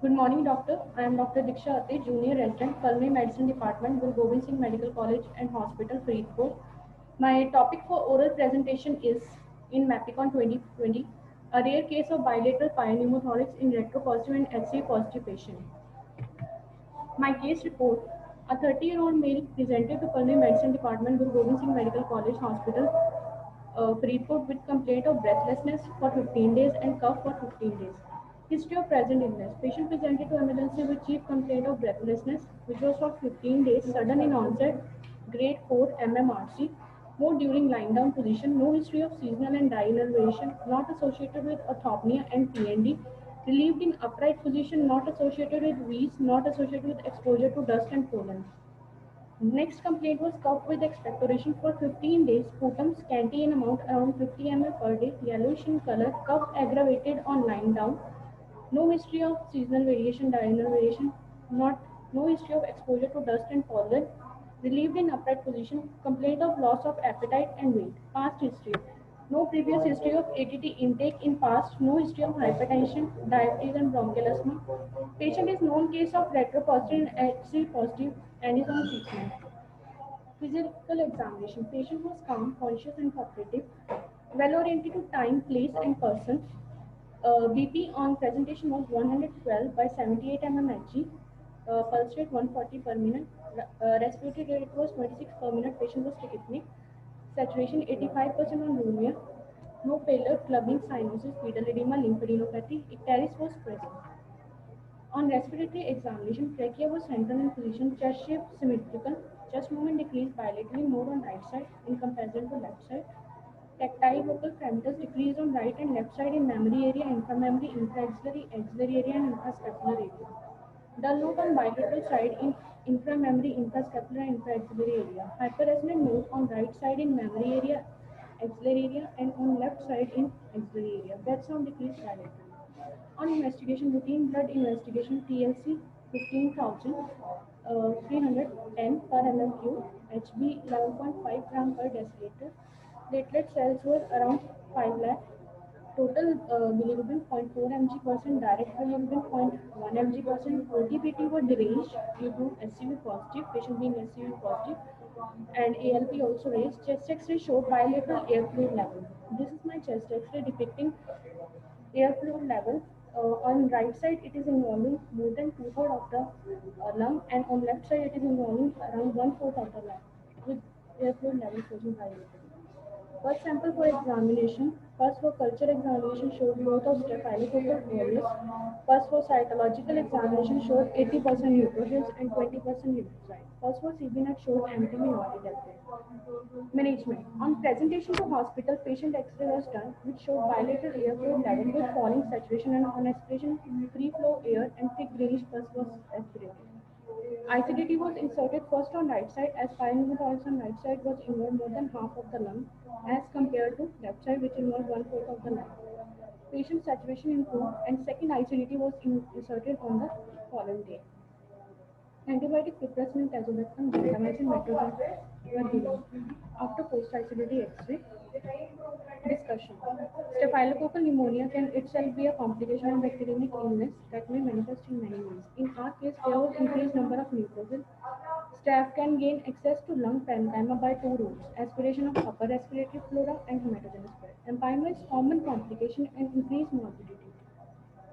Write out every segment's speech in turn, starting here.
Good morning, doctor. I am Dr. Diksha Ate, Junior Resident, Culinary Medicine Department, Guru Gobind Singh Medical College and Hospital, Faridpur. My topic for oral presentation is in MAPICON 2020, a rare case of bilateral pneumothorax in retropositive and HCV positive patient. My case report, a 30-year-old male presented to Culinary Medicine Department, Guru Gobind Singh Medical College Hospital, Faridpur with complaint of breathlessness for 15 days and cough for 15 days. History of present illness. Patient presented to emergency with chief complaint of breathlessness, which was for 15 days, sudden in onset, grade 4 MMRC, more during lying down position, no history of seasonal and diinnervation, not associated with orthopnea and PND, relieved in upright position, not associated with wheeze, not associated with exposure to dust and pollen. Next complaint was cough with expectoration for 15 days, sputum scanty in amount around 50 ml per day, yellowish in color, cough aggravated on lying down, no history of seasonal variation, diurnal variation, no history of exposure to dust and pollen, relieved in upright position, complaint of loss of appetite and weight, past history. No previous history of ATT intake in past, no history of hypertension, diabetes and bronchial asthma. Patient is known case of retropositive and HC positive and is on treatment. Physical examination. Patient was calm, conscious and cooperative, well oriented to time, place and person. BP on presentation was 112 by 78 mmHg. Pulse rate 140 per minute. Respiratory rate was 26 per minute. Patient was tachypneic. Saturation 85% on room air. No pallor, clubbing, cyanosis, pedal edema, lymphadenopathy. Icteris was present. On respiratory examination, trachea was central in position, chest shape symmetrical, chest movement decreased bilaterally more on right side in comparison to left side. Tactile vocal parameters decreased on right and left side in mammary area, inframammary, intra-axillary, axillary area, and infrascapular area. Dull note on bilateral side in inframammary, infrascapular, and infra-axillary area. Hyperresonant note on right side in mammary area, axillary area, and on left side in axillary area. Breath sound decreased bilaterally. On investigation, routine blood investigation, TLC 15,000, 310 per mm cube, HB 11.5 gram per deciliter. Platelet cells were around 5 lakh. Total bilirubin 0.4 mg percent, direct bilirubin 0.1 mg percent. OTPT were deranged due to SCV positive, patient being SCV positive, and ALP also raised. Chest X-ray showed bilateral air fluid level. This is my chest X-ray depicting air fluid level. On right side, it is involving more than two-thirds of the lung, and on left side, it is involving around one-fourth of the lung, with air fluid level showing bilateral. First sample for examination. First for culture examination showed growth of Staphylococcus aureus. First for cytological examination showed 80% neutrophils and 20% lymphocytes. First for CBNet showed empty minority delta. Management. On presentation to hospital, patient X-ray was done, which showed bilateral air fluid level with falling saturation, and on aspiration, free flow air and thick greenish pus was aspirated. ICDT was inserted first on right side, as pneumothorax on right side was involved more than half of the lung, as compared to left side, which involved one-fourth of the lung. Patient saturation improved, and second ICDT was inserted on the following day. Antibiotic piperacillin, tazobactam, gentamicin, metrogyl were given. After post-ICDT X-ray, discussion. Staphylococcal pneumonia can itself be a complication of bacteremic illness that may manifest in many ways. In our case, there was increased number of neutrophils. Staph can gain access to lung parenchyma by two routes: aspiration of upper respiratory flora and hematogenous spread. Empyema is common complication and increased morbidity.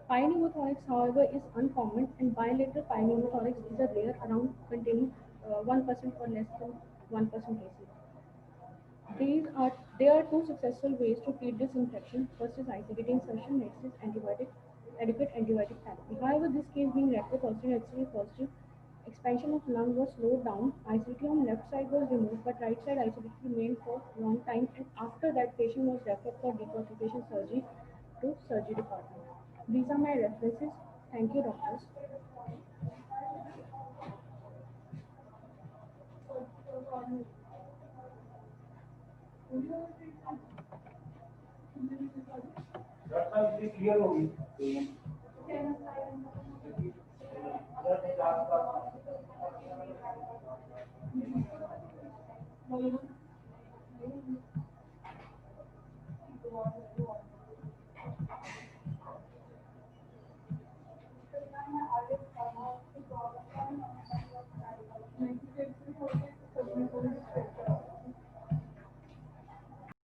Pneumothorax, however, is uncommon, and bilateral pneumothorax is a rare, around containing 1% or less than 1% cases. There are two successful ways to treat this infection. First is ICDT insertion, next is adequate antibiotic therapy. However, this case being retropositive, HCV positive, expansion of lung was slowed down. ICDT on left side was removed, but right side ICDT remained for long time, and after that patient was referred for decortication surgery to surgery department. These are my references. Thank you, doctors.